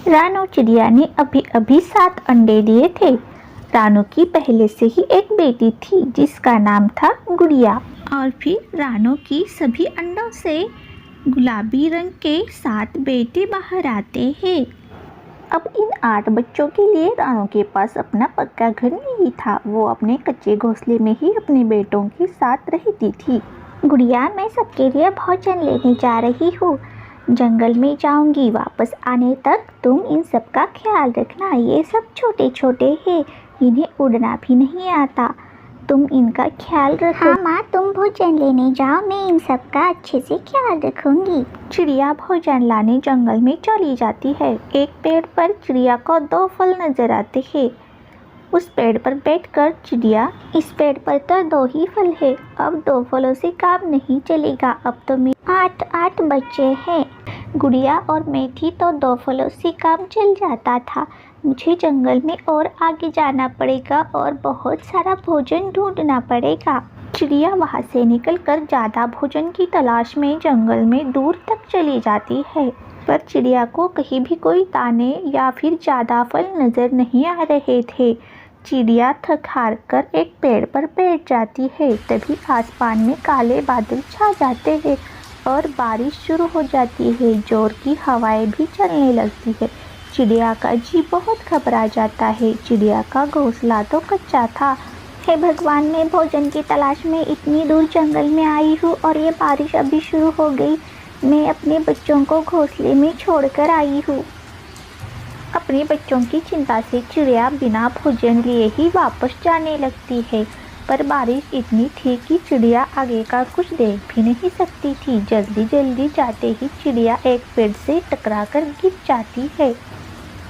रानू चिड़िया ने अभी अभी 7 अंडे दिए थे। रानू की पहले से ही एक बेटी थी जिसका नाम था गुड़िया। और फिर रानू की सभी अंडों से गुलाबी रंग के 7 बेटे बाहर आते हैं। अब इन 8 बच्चों के लिए रानू के पास अपना पक्का घर नहीं था। वो अपने कच्चे घोंसले में ही अपने बेटों के साथ रहती थी। गुड़िया, मैं सबके लिए भोजन लेने जा रही हूँ। जंगल में जाऊंगी, वापस आने तक तुम इन सब का ख्याल रखना। ये सब छोटे छोटे हैं, इन्हें उड़ना भी नहीं आता। तुम इनका ख्याल रखो। हाँ माँ, तुम भोजन लेने जाओ, मैं इन सब का अच्छे से ख्याल रखूंगी। चिड़िया भोजन लाने जंगल में चली जाती है। एक पेड़ पर चिड़िया को 2 फल नजर आते हैं। उस पेड़ पर बैठकर चिड़िया, इस पेड़ पर तो 2 ही फल है, अब 2 फलों से काम नहीं चलेगा। अब तो मेरे 8 बच्चे हैं। गुड़िया और मैं थी तो 2 फलों से काम चल जाता था। मुझे जंगल में और आगे जाना पड़ेगा और बहुत सारा भोजन ढूंढना पड़ेगा। चिड़िया वहाँ से निकलकर ज़्यादा भोजन की तलाश में जंगल में दूर तक चली जाती है, पर चिड़िया को कहीं भी कोई दाने या फिर ज़्यादा फल नजर नहीं आ रहे थे। चिड़िया थक हार कर एक पेड़ पर बैठ जाती है। तभी आसमान में काले बादल छा जाते हैं और बारिश शुरू हो जाती है। जोर की हवाएं भी चलने लगती है। चिड़िया का जी बहुत घबरा जाता है। चिड़िया का घोंसला तो कच्चा था। हे भगवान, मैं भोजन की तलाश में इतनी दूर जंगल में आई हूँ और ये बारिश अभी शुरू हो गई। मैं अपने बच्चों को घोंसले में छोड़कर आई हूँ। अपने बच्चों की चिंता से चिड़िया बिना भोजन लिए ही वापस जाने लगती है, पर बारिश इतनी थी कि चिड़िया आगे का कुछ देख भी नहीं सकती थी। जल्दी जल्दी जाते ही चिड़िया एक पेड़ से टकराकर गिर जाती है।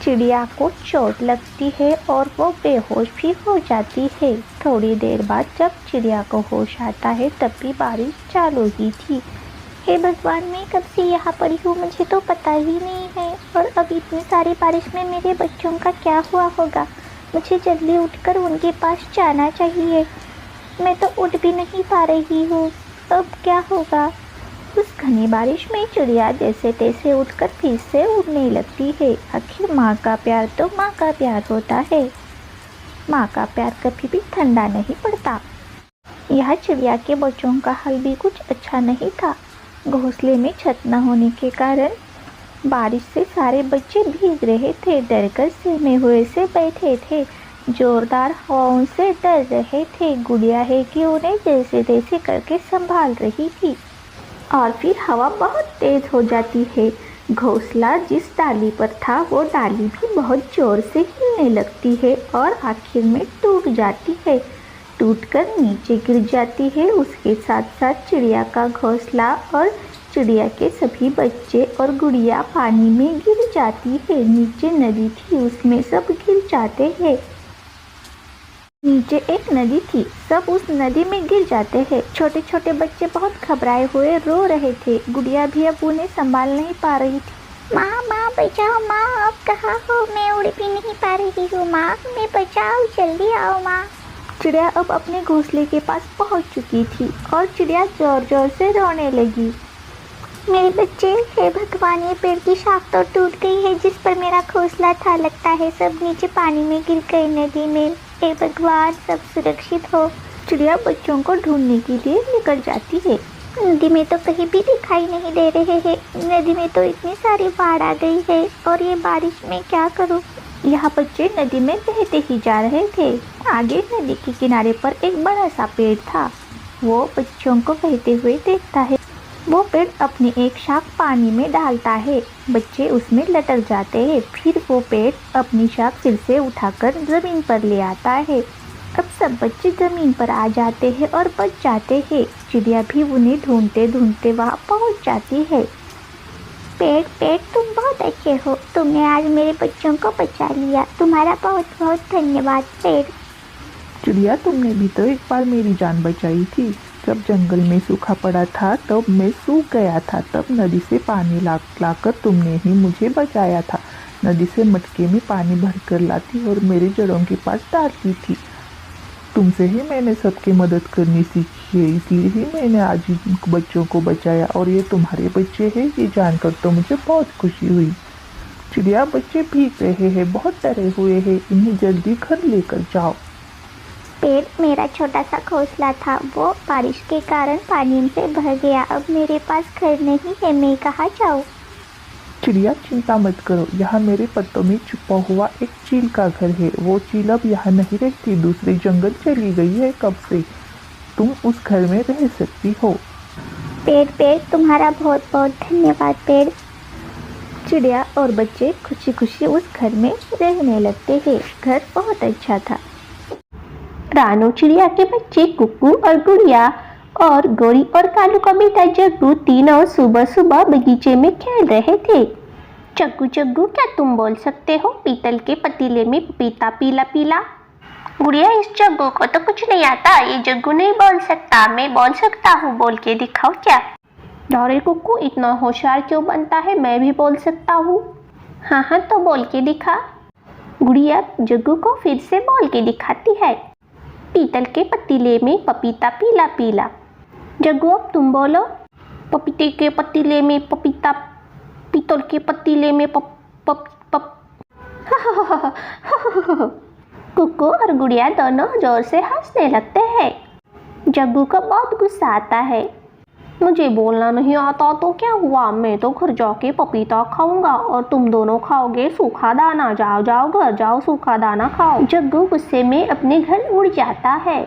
चिड़िया को चोट लगती है और वो बेहोश भी हो जाती है। थोड़ी देर बाद जब चिड़िया को होश आता है तब भी बारिश चालू ही थी। हे भगवान, मैं कब से यहाँ पड़ी हूँ, मुझे तो पता ही नहीं है। और अब इतनी सारी बारिश में मेरे बच्चों का क्या हुआ होगा। मुझे जल्दी उठकर उनके पास जाना चाहिए। मैं तो उठ भी नहीं पा रही हूँ, अब क्या होगा। उस घनी बारिश में चिड़िया जैसे तैसे उठकर फिर से उड़ने लगती है। आखिर माँ का प्यार तो माँ का प्यार होता है। माँ का प्यार कभी भी ठंडा नहीं पड़ता। यह चिड़िया के बच्चों का हाल भी कुछ अच्छा नहीं था। घोंसले में छत न होने के कारण बारिश से सारे बच्चे भीग रहे थे। डरकर सहमे हुए से बैठे थे, जोरदार हवाओं से डर रहे थे। गुड़िया है कि उन्हें जैसे तैसे करके संभाल रही थी और फिर हवा बहुत तेज हो जाती है। घोंसला जिस डाली पर था वो डाली भी बहुत जोर से हिलने लगती है और आखिर में टूट जाती है। टूटकर नीचे गिर जाती है। उसके साथ साथ चिड़िया का घोंसला और चिड़िया के सभी बच्चे और गुड़िया पानी में गिर जाती है। नीचे नदी थी, उसमें सब गिर जाते हैं। नीचे एक नदी थी, सब उस नदी में गिर जाते हैं। छोटे छोटे बच्चे बहुत घबराए हुए रो रहे थे। गुड़िया भी अब उन्हें संभाल नहीं पा रही थी। माँ माँ बचाओ, माँ आप कहाँ हो, मैं उड़ भी नहीं पा रही हूँ। माँ हमें बचाओ, जल्दी आओ माँ। चिड़िया अब अपने घोंसले के पास पहुंच चुकी थी और चिड़िया जोर जोर से रोने लगी। मेरे बच्चे, हे भगवान, ये पेड़ की शाख तो टूट गई है जिस पर मेरा घोंसला था। लगता है सब नीचे पानी में गिर गए नदी में। हे भगवान, सब सुरक्षित हो। चिड़िया बच्चों को ढूंढने के लिए निकल जाती है। नदी में तो कहीं भी दिखाई नहीं दे रहे हैं। नदी में तो इतनी सारी बाढ़ आ गई है और ये बारिश में क्या करूँ। यहाँ बच्चे नदी में बहते ही जा रहे थे। आगे नदी के किनारे पर एक बड़ा सा पेड़ था। वो बच्चों को बहते हुए देखता है। वो पेड़ अपनी एक शाख पानी में डालता है, बच्चे उसमें लटक जाते हैं। फिर वो पेड़ अपनी शाख फिर से उठाकर जमीन पर ले आता है। अब सब बच्चे जमीन पर आ जाते हैं और बच जाते हैं। चिड़िया भी उन्हें ढूंढते ढूंढते वहाँ पहुँच जाती है। पेड़ पेड़, तुम बहुत अच्छे हो, तुमने आज मेरे बच्चों को बचा लिया। तुम्हारा बहुत बहुत धन्यवाद पेड़। चिड़िया, तुमने भी तो एक बार मेरी जान बचाई थी। जब जंगल में सूखा पड़ा था तब मैं सूख गया था, तब नदी से पानी लाकर तुमने ही मुझे बचाया था। नदी से मटके में पानी भरकर लाती और मेरी जड़ों के पास डालती थी। तुमसे ही मैंने सबकी मदद करनी सीखी है, इसलिए ही मैंने आज बच्चों को बचाया और ये तुम्हारे बच्चे हैं, ये जानकर तो मुझे बहुत खुशी हुई। चिड़िया बच्चे भीग रहे हैं, बहुत डरे हुए हैं, इन्हें जल्दी घर लेकर जाओ। पेड़ मेरा छोटा सा घोंसला था, वो बारिश के कारण पानी से भर गया। अब मेरे पास घर नहीं है, मैं कहाँ जाऊँ? चिड़िया चिंता मत करो, यहाँ मेरे पत्तों में छुपा हुआ एक चील का घर है। वो चील अब यहाँ नहीं रहती, दूसरे जंगल चली गई है कब से। तुम उस घर में रह सकती हो। पेड़ तुम्हारा बहुत बहुत धन्यवाद पेड़। चिड़िया और बच्चे खुशी खुशी उस घर में रहने लगते हैं। घर बहुत अच्छा था। रानू चिड़िया के बच्चे कुक्कू और गुड़िया और गोरी और कालू का बेटा जग्गू तीनों सुबह सुबह बगीचे में खेल रहे थे। जग्गू जग्गू, क्या तुम बोल सकते हो? पीतल के पतीले में पपीता पीला पीला। गुड़िया, इस जग्गू को तो कुछ नहीं आता, ये जग्गू नहीं बोल सकता। मैं बोल सकता हूँ, बोल के दिखाओ क्या? अरे कुक्कू, इतना होशियार क्यों बनता है? मैं भी बोल सकता हूँ। हाँ हाँ, तो बोल के दिखा। गुड़िया जग्गू को फिर से बोल के दिखाती है। पीतल के पतीले में पपीता पीला पीला। जग्गू, अब तुम बोलो। पपीते के पतीले में पपीता, पीतल के पतीले में पप पप पप। कुक्कू और गुड़िया दोनों जोर से हंसने लगते हैं। जग्गू को बहुत गुस्सा आता है। मुझे बोलना नहीं आता तो क्या हुआ? मैं तो घर जाके पपीता खाऊंगा और तुम दोनों खाओगे सूखा दाना। जाओ जाओ घर जाओ, सूखा दाना खाओ। जग्गू गुस्से में अपने घर उड़ जाता है।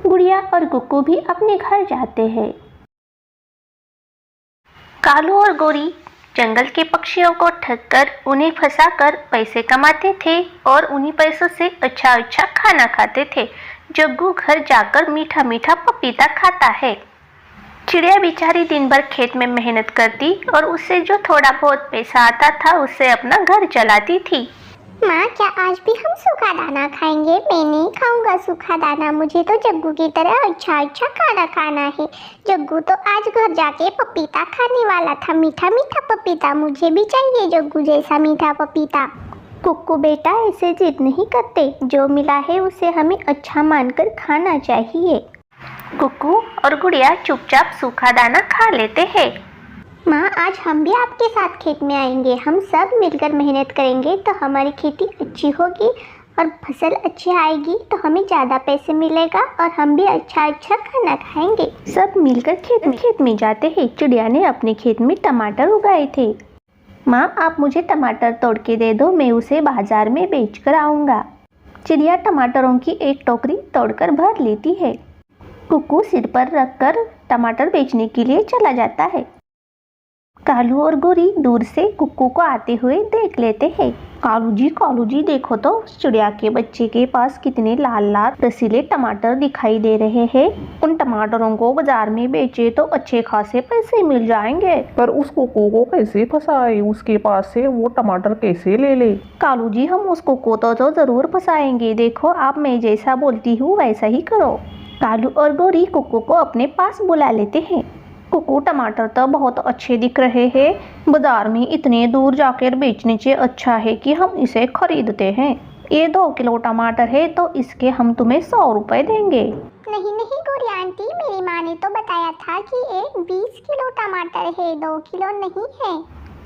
गुड़िया और कुक्कू भी अपने घर जाते हैं। कालू और गोरी जंगल के पक्षियों को ठग कर उन्हें फंसाकर पैसे कमाते थे और उन्हीं पैसों से अच्छा अच्छा खाना खाते थे। जग्गू घर जाकर मीठा मीठा पपीता खाता है। चिड़िया बेचारी दिन भर खेत में मेहनत करती और उससे जो थोड़ा बहुत पैसा आता था उससे अपना घर चलाती थी। माँ, क्या आज भी हम सूखा दाना खाएंगे? मैं नहीं खाऊंगा सूखा दाना, मुझे तो जग्गू की तरह अच्छा अच्छा खाना खाना है। जग्गू तो आज घर जाके पपीता खाने वाला था, मीठा मीठा पपीता। मुझे भी चाहिए जग्गू जैसा मीठा पपीता। कुक्कू बेटा, ऐसे जिद नहीं करते, जो मिला है उसे हमें अच्छा मानकर खाना चाहिए। कुक्कू और गुड़िया चुपचाप सूखा दाना खा लेते हैं। माँ, आज हम भी आपके साथ खेत में आएंगे। हम सब मिलकर मेहनत करेंगे तो हमारी खेती अच्छी होगी और फसल अच्छी आएगी तो हमें ज़्यादा पैसे मिलेगा और हम भी अच्छा अच्छा खाना खाएंगे। सब मिलकर खेत में जाते हैं। चिड़िया ने अपने खेत में टमाटर उगाए थे। माँ, आप मुझे टमाटर तोड़ के दे दो, मैं उसे बाजार में बेच कर आऊँगा। चिड़िया टमाटरों की एक टोकरी तोड़कर भर लेती है। कुक्कू सिर पर रखकर टमाटर बेचने के लिए चला जाता है। कालू और गोरी दूर से कुक्कू को आते हुए देख लेते हैं। कालू जी देखो तो चिड़िया के बच्चे के पास कितने लाल लाल रसीले टमाटर दिखाई दे रहे हैं। उन टमाटरों को बाजार में बेचे तो अच्छे खासे पैसे मिल जाएंगे। पर उस कुक्कू को कैसे फंसाए? उसके पास से वो टमाटर कैसे ले ले? कालू जी, हम उस कुक्कू तो जरूर फंसाएंगे। देखो, आप मैं जैसा बोलती हूँ वैसा ही करो। कालू और गोरी कुक्कू को अपने पास बुला लेते हैं। कुक्कू, टमाटर तो बहुत अच्छे दिख रहे हैं, बाजार में इतने दूर जाकर बेचने से अच्छा है कि हम इसे खरीदते हैं। ये 2 किलो टमाटर है तो इसके हम तुम्हें 100 रुपए देंगे। नहीं नहीं गोरी आंटी, मेरी माँ ने तो बताया था कि ये 20 किलो टमाटर है, 2 किलो नहीं है।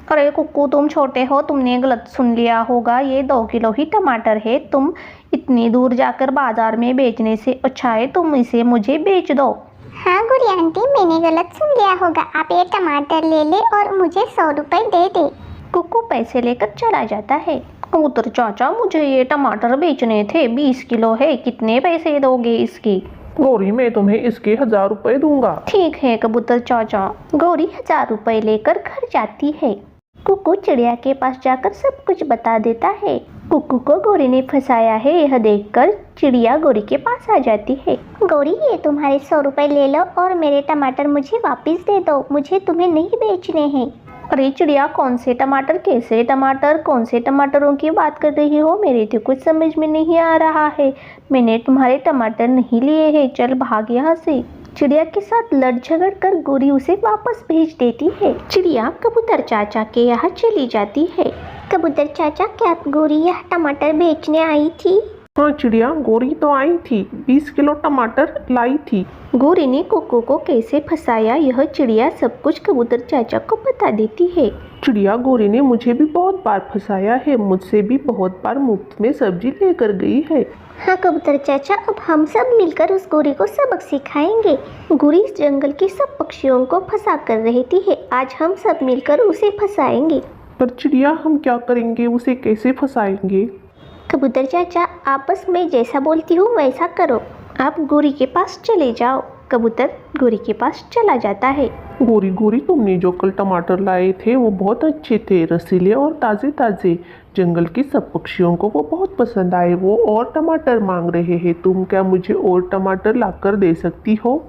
अरे कुक्कू, तुम छोटे हो, तुमने गलत सुन लिया होगा। ये 2 किलो ही टमाटर है। तुम इतनी दूर जाकर बाजार में बेचने से अच्छा है तुम इसे मुझे बेच दो। हाँ गोरी आंटी, मैंने गलत सुन लिया होगा। आप ये टमाटर ले ले और मुझे 100 रुपए दे दे। कुक्कू पैसे लेकर चला जाता है। कबूतर चाचा, मुझे ये टमाटर बेचने थे, 20 किलो है, कितने पैसे दोगे इसके? गौरी, मैं तुम्हें इसके 1000 रुपए दूंगा। ठीक है कबूतर चाचा। गौरी 1000 रुपए लेकर घर जाती है। कुक्कू चिड़िया के पास जाकर सब कुछ बता देता है। कुक्कू को गौरी ने फंसाया है यह देखकर चिड़िया गौरी के पास आ जाती है। गौरी, ये तुम्हारे 100 रुपए ले लो और मेरे टमाटर मुझे वापस दे दो, मुझे तुम्हें नहीं बेचने हैं। अरे चिड़िया, कौन से टमाटर, कैसे टमाटर, कौन से टमाटरों की बात कर रही हो? मेरे तो कुछ समझ में नहीं आ रहा है। मैंने तुम्हारे टमाटर नहीं लिए हैं, चल भाग यहाँ से। चिड़िया के साथ लड़ झगड़ कर गौरी उसे वापस भेज देती है। चिड़िया कबूतर चाचा के यहाँ चली जाती है। कबूतर चाचा, क्या गौरी यह टमाटर बेचने आई थी? हाँ चिड़िया, गोरी तो आई थी, 20 किलो टमाटर लाई थी। गोरी ने कोको को कैसे फंसाया यह चिड़िया सब कुछ कबूतर चाचा को बता देती है। चिड़िया, गोरी ने मुझे भी बहुत बार फंसाया है, मुझसे भी बहुत बार मुफ्त में सब्जी लेकर गई है। हाँ कबूतर चाचा, अब हम सब मिलकर उस गोरी को सबक सिखाएंगे। गोरी इस जंगल के सब पक्षियों को फंसा कर रहती है, आज हम सब मिलकर उसे फंसाएंगे। पर चिड़िया, हम क्या करेंगे, उसे कैसे फंसाएंगे? कबूतर चाचा, आप बस मैं जैसा बोलती हूँ वैसा करो। आप गोरी के पास चले जाओ। कबूतर गोरी के पास चला जाता है। गोरी गोरी, तुमने जो कल टमाटर लाए थे वो बहुत अच्छे थे, रसीले और ताज़े ताज़े। जंगल के सब पक्षियों को वो बहुत पसंद आए, वो और टमाटर मांग रहे हैं। तुम क्या मुझे और टमाटर लाकर दे सकती हो?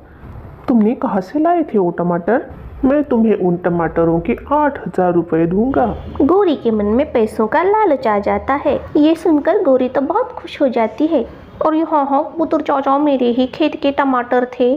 तुमने कहाँ से लाए थे वो टमाटर? मैं तुम्हें उन टमाटरों के 8,000 रुपये दूंगा। गोरी के मन में पैसों का लालच आ जाता है। ये सुनकर गोरी तो बहुत खुश हो जाती है और हाँ कबूतर चाचा, मेरे ही खेत के टमाटर थे,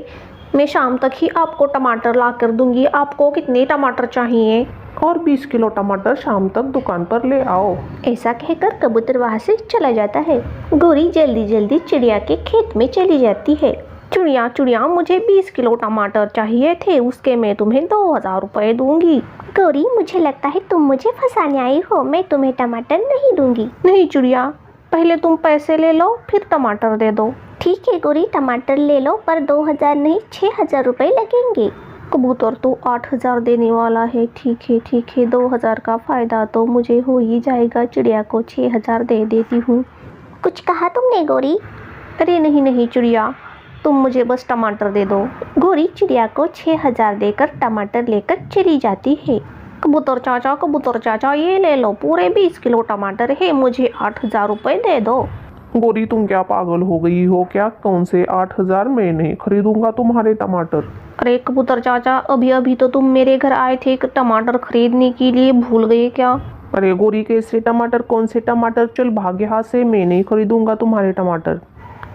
मैं शाम तक ही आपको टमाटर ला कर दूंगी। आपको कितने टमाटर चाहिए? और 20 किलो टमाटर शाम तक दुकान पर ले आओ। ऐसा कहकर कबूतर वहाँ से चला जाता है। गोरी जल्दी जल्दी चिड़िया के खेत में चली जाती है। चिड़िया चिड़िया, मुझे 20 किलो टमाटर चाहिए थे, उसके मैं तुम्हें 2,000 रुपये दूंगी। गोरी, मुझे लगता है तुम मुझे फंसाने आई हो, मैं तुम्हें टमाटर नहीं दूंगी। नहीं चिड़िया, पहले तुम पैसे ले लो फिर टमाटर दे दो। ठीक है गोरी, टमाटर ले लो, पर 2,000 नहीं 6,000 रुपये लगेंगे। कबूतर तो 8,000 देने वाला है। ठीक है 2,000 का फ़ायदा तो मुझे हो ही जाएगा। चिड़िया को 6,000 दे देती हूँ। कुछ कहा तुमने गोरी? अरे नहीं चिड़िया, तुम मुझे बस टमाटर दे दो। गोरी चिड़िया को 6,000 देकर टमाटर लेकर चली जाती है। कबूतर चाचा, ये ले लो, पूरे 20 किलो टमाटर है, मुझे 8,000 रुपये दे दो। गोरी, तुम क्या पागल हो गई हो क्या? कौन से 8,000? मैं नहीं खरीदूंगा तुम्हारे टमाटर। अरे कबूतर चाचा, अभी तो तुम मेरे घर आए थे टमाटर खरीदने के लिए, भूल गए क्या? अरे गोरी, कैसे टमाटर, कौन से टमाटर? चल भाग यहाँ से, मैं नहीं खरीदूंगा तुम्हारे टमाटर।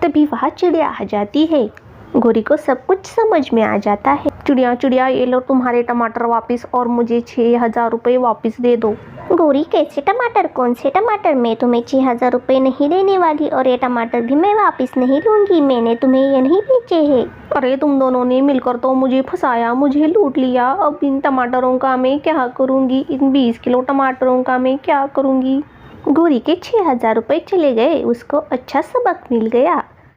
तभी वहाँ चिड़िया आ जाती है। गोरी को सब कुछ समझ में आ जाता है। चिड़िया, ये लो तुम्हारे टमाटर वापस और मुझे 6,000 रुपये वापस दे दो। गोरी, कैसे टमाटर, कौन से टमाटर? मैं तुम्हें 6,000 रुपये नहीं देने वाली और ये टमाटर भी मैं वापस नहीं लूँगी, मैंने तुम्हें ये नहीं बेचे हैं। अरे तुम दोनों ने मिलकर तो मुझे फंसाया, मुझे लूट लिया। अब इन टमाटरों का मैं क्या करूँगी? इन 20 किलो टमाटरों का मैं क्या करूँगी? गोरी के 6,000 रुपये चले गए, उसको अच्छा सबक मिल गया।